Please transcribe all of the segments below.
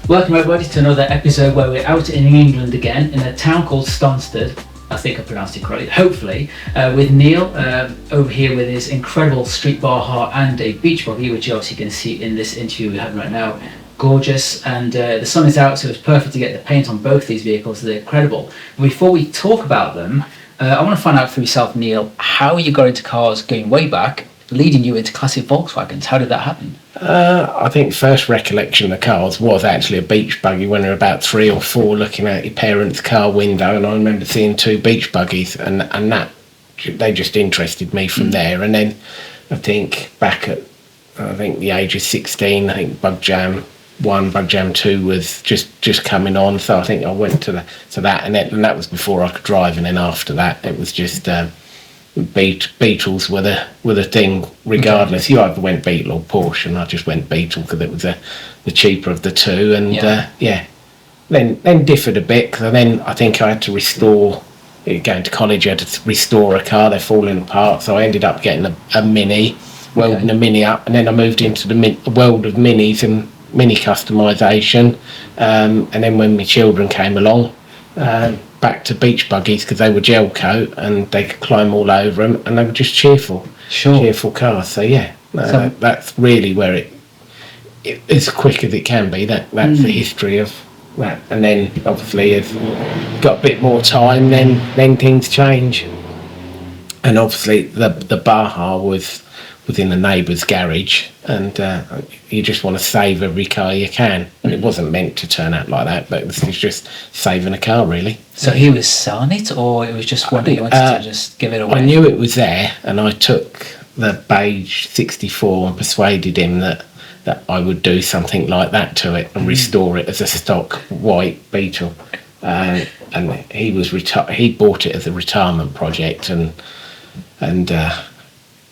Welcome everybody to another episode where we're out in England again in a town called Stansted. I think I pronounced it correctly, hopefully, with Neil over here with his incredible street baja and a beach buggy, which you obviously can see in this interview we're having right now. Gorgeous, and the sun is out, so it's perfect to get the paint on both these vehicles. They're incredible. Before we talk about them, I want to find out for yourself, Neil, how you got into cars going way back, leading you into classic Volkswagens. How did that happen? I think first recollection of cars was actually a beach buggy when we were about 3 or 4, looking out your parents' car window, and I remember seeing 2 beach buggies, and that they just interested me from there. And then I think back at the age of 16, I think Bug Jam 1, Bug Jam 2 was just coming on, so I think I went to that, and that was before I could drive. And then after that, it was just Beetles were the thing regardless. Okay. You either went Beetle or Porsche, and I just went Beetle because it was the cheaper of the two. And then differed a bit, because then I think I had to restore. Going to college, I had to restore a car. They're falling apart, so I ended up getting a Mini, welding a Mini up, and then I moved into the world of Minis and Mini customisation. And then when my children came along, back to beach buggies, because they were gel coat and they could climb all over them, and they were just cheerful cars. So that's really where it's as quick as it can be. That's the history of that. And then obviously as got a bit more time, then things change. And obviously the Baja was in the neighbour's garage, and you just want to save every car you can, and it wasn't meant to turn out like that, but it was just saving a car, really. So he was selling it, or it was just one day you wanted to just give it away? I knew it was there, and I took the beige 64 and persuaded him that I would do something like that to it and restore it as a stock white Beetle. And he was he bought it as a retirement project, and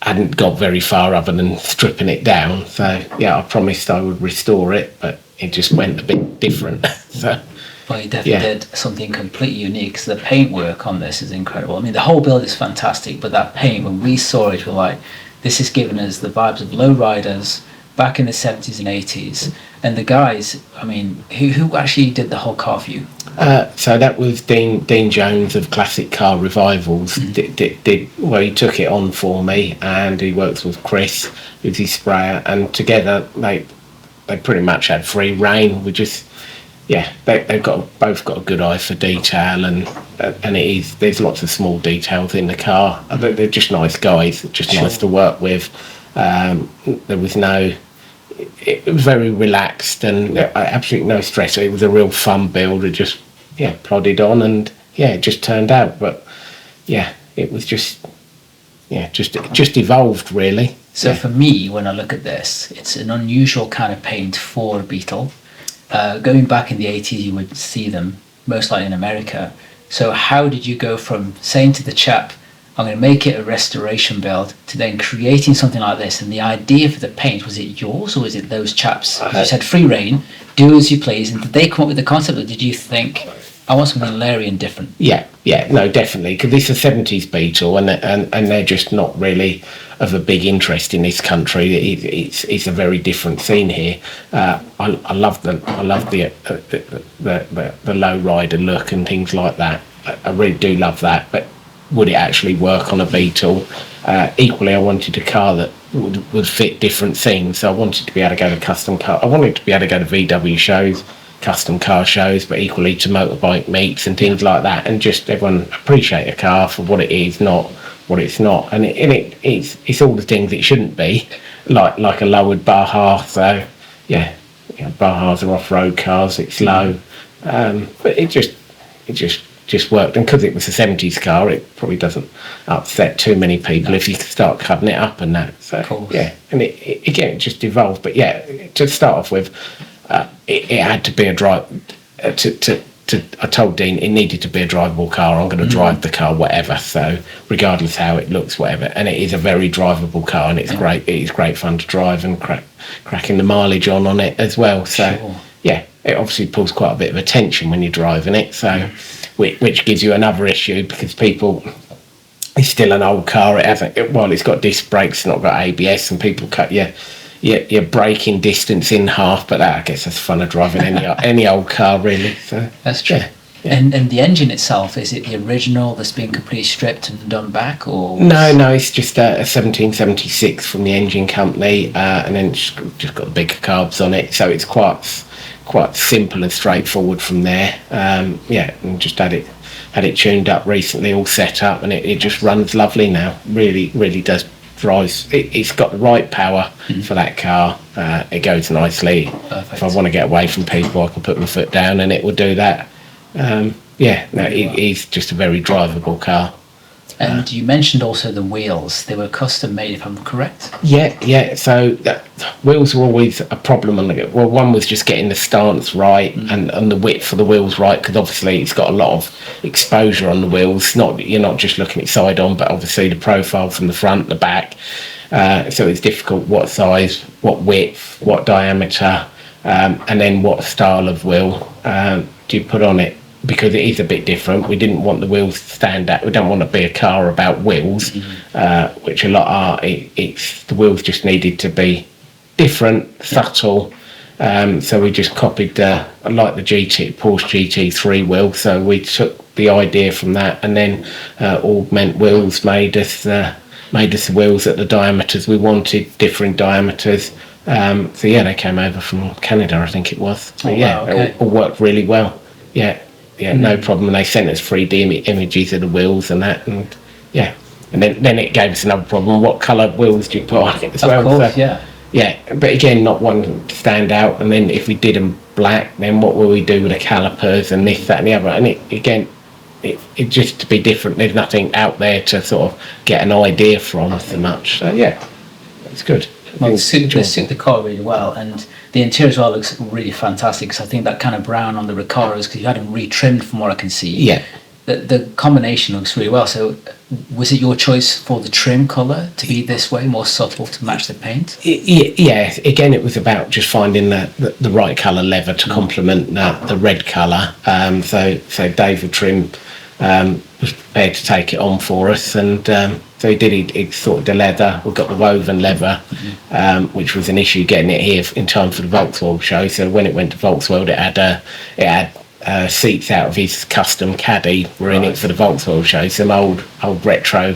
hadn't got very far other than stripping it down. So I promised I would restore it, but it just went a bit different. So well, you definitely did something completely unique. So the paintwork on this is incredible. I mean, the whole build is fantastic, but that paint, when we saw it, we're like, this is giving us the vibes of lowriders back in the 70s and 80s. And the guys, I mean, who actually did the whole car for you? So that was Dean Jones of Classic Car Revivals. He took it on for me, and he works with Chris, who's his sprayer, and together they pretty much had free reign. We just they've both got a good eye for detail, and there's lots of small details in the car. They're just nice guys, just nice to work with. There was it was very relaxed and absolutely no stress. It was a real fun build. It just plodded on, and it just turned out. But it was just evolved, really. So for me, when I look at this, it's an unusual kind of paint for a Beetle. Going back in the 80s, you would see them most likely in America. So how did you go from saying to the chap, I'm going to make it a restoration build, to then creating something like this? And the idea for the paint, was it yours, or was it those chaps? You said free reign, do as you please. And did they come up with the concept, or did you think, I want something leery and different? No, definitely, because it's a 70s Beetle, and they're just not really of a big interest in this country. It's a very different scene here. I love the low rider look and things like that. I really do love that, but would it actually work on a Beetle? Equally, I wanted a car that would fit different things. So I wanted to be able to go to custom car. I wanted to be able to go to VW shows, custom car shows, but equally to motorbike meets and things like that, and just everyone appreciate a car for what it is, not what it's not. And it's all the things it shouldn't be, like a lowered Baja. So Bajas are off-road cars. It's low, but it just worked, and because it was a 70s car, it probably doesn't upset too many people if you start cutting it up and that. So and it just evolved. But to start off with, it had to be a drive. I told Dean it needed to be a drivable car. I'm going to drive the car, whatever. So regardless how it looks, whatever. And it is a very drivable car, and it's great. It is great fun to drive, and cracking the mileage on it as well. So it obviously pulls quite a bit of attention when you're driving it. So. Which gives you another issue, because it's still an old car. It's got disc brakes, it's not got ABS, and people cut you your braking distance in half. But I guess that's fun of driving any old car, really. So that's true. Yeah. And the engine itself, is it the original that's been completely stripped and done back, or? No, it's just a 1776 from the engine company, and then just got the bigger carbs on it, so it's quite simple and straightforward from there. And just had it tuned up recently, all set up, and it just runs lovely now. Really does drive. It's got the right power for that car. It goes nicely. Perfect. If I want to get away from people, I can put my foot down and it will do that. It's just a very drivable car. And you mentioned also the wheels. They were custom made, if I'm correct. Yeah. So wheels were always a problem. One was just getting the stance right and the width for the wheels right, because obviously it's got a lot of exposure on the wheels. You're not just looking at side on, but obviously the profile from the front, the back. So it's difficult. What size, what width, what diameter, and then what style of wheel do you put on it? Because it is a bit different. We didn't want the wheels to stand out. We don't want to be a car about wheels, which a lot are. The wheels just needed to be different, subtle. So we just copied I like the Porsche GT3 wheel. So we took the idea from that, and then Augment Wheels made us the wheels at the diameters we wanted, different diameters. They came over from Canada, I think it was. It all worked really well. No problem. And they sent us 3D images of the wheels and that, and then it gave us another problem. What colour wheels do you put on it as well? Of course, but again, not one to stand out. And then if we did them black, then what will we do with the calipers and this, that, and the other? And it just to be different. There's nothing out there to sort of get an idea from so much. So it's good. Well, they suit the car really well, and the interior as well looks really fantastic, because I think that kind of brown on the Recaros, because you had them retrimmed from what I can see. Yeah. The combination looks really well. So was it your choice for the trim colour to be this way, more subtle, to match the paint? Yeah. Again, it was about just finding the right colour leather to complement the red colour. So David Trim was prepared to take it on for us, and so he did. He sorted the leather. We got the woven leather, which was an issue getting it here in time for the Volksworld show. So when it went to Volksworld, it had seats out of his custom caddy were in it for the Volksworld show. Some old retro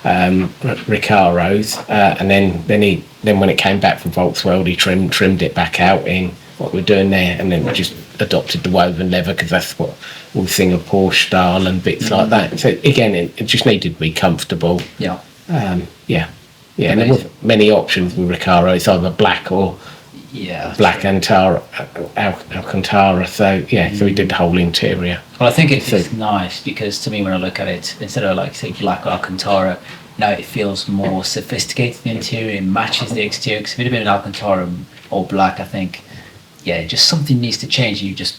Recaros, and then when it came back from Volksworld, he trimmed it back out in what we're doing there, and then just adopted the woven leather, because that's what we'll sing a Porsche style and bits like that. So again, it just needed to be comfortable. And there wasn't many options with Recaro. It's either black or black Alcantara. So so we did the whole interior. Well, I think it's nice, because to me, when I look at it, instead of like say black Alcantara, now it feels more sophisticated. The interior, it matches the exterior. Because if it had been an Alcantara or black, I think just something needs to change. You just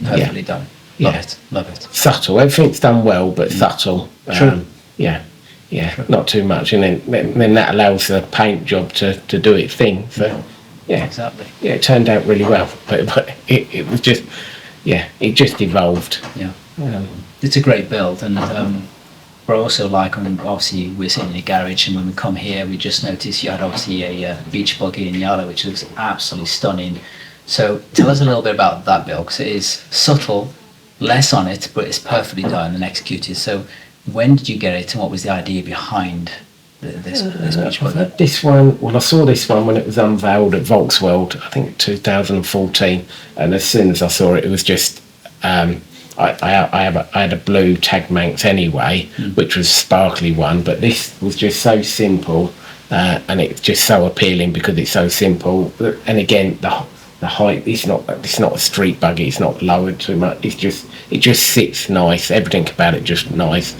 perfectly done. Love it. Subtle. Everything's done well, but subtle. True. True. Not too much, and then that allows the paint job to do its thing. So exactly. It turned out really well, but it was just it just evolved. It's a great build, and we're also obviously we're sitting in a garage, and when we come here, we just noticed you had obviously a beach buggy in yellow, which looks absolutely stunning. So tell us a little bit about that build, because it is subtle, less on it, but it's perfectly done and executed. So when did you get it, and what was the idea behind this beach buggy? This one, I saw this one when it was unveiled at Volksworld, I think 2014, and as soon as I saw it, it was just I had a blue Tag Manx anyway, which was sparkly one, but this was just so simple, and it's just so appealing because it's so simple. And again, the height, it's not a street buggy, it's not lowered too much, it just sits nice. Everything about it just nice.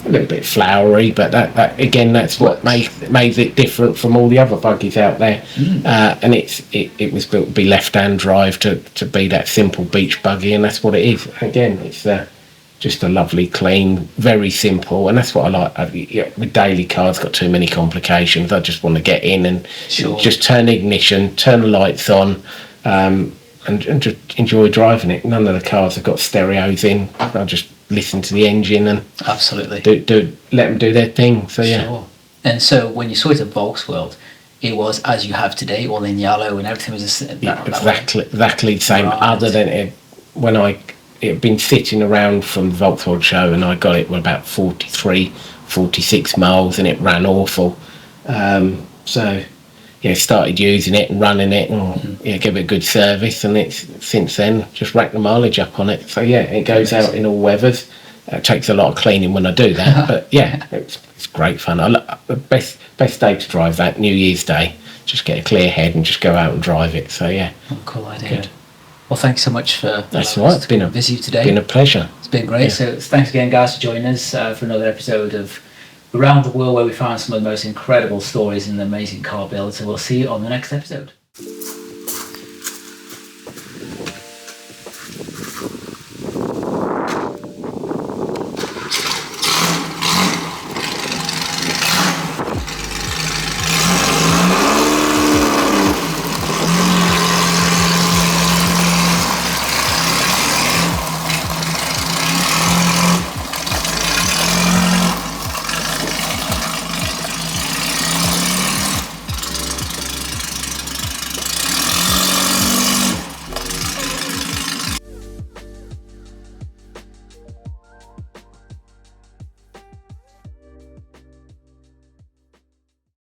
A little bit flowery, but that again, that's what made it different from all the other buggies out there. And it was built to be left-hand drive, to be that simple beach buggy, and that's what it is. Again, it's just a lovely, clean, very simple, and that's what I like. With daily cars, got too many complications. I just want to get in and just turn the ignition, turn the lights on, and just enjoy driving it. None of the cars have got stereos in. I just listen to the engine and absolutely let them do their thing. So Sure. And so when you saw it at Volksworld, it was as you have today, all in yellow, and everything was exactly the same. Right. Other than it had been sitting around from the Volksworld show, and I got it with about 46 miles, and it ran awful. So started using it and running it, and give it a good service, and it's since then just racked the mileage up on it. So it goes out in all weathers. It takes a lot of cleaning when I do that, but it's great fun. The best day to drive that, New Year's Day. Just get a clear head and just go out and drive it. So cool idea. Good. Well, thanks so much for That's all right. It's been visit you today. Been a pleasure. It's been great. So thanks again, guys, for joining us for another episode of Around the World, where we found some of the most incredible stories and amazing car builds. And we'll see you on the next episode.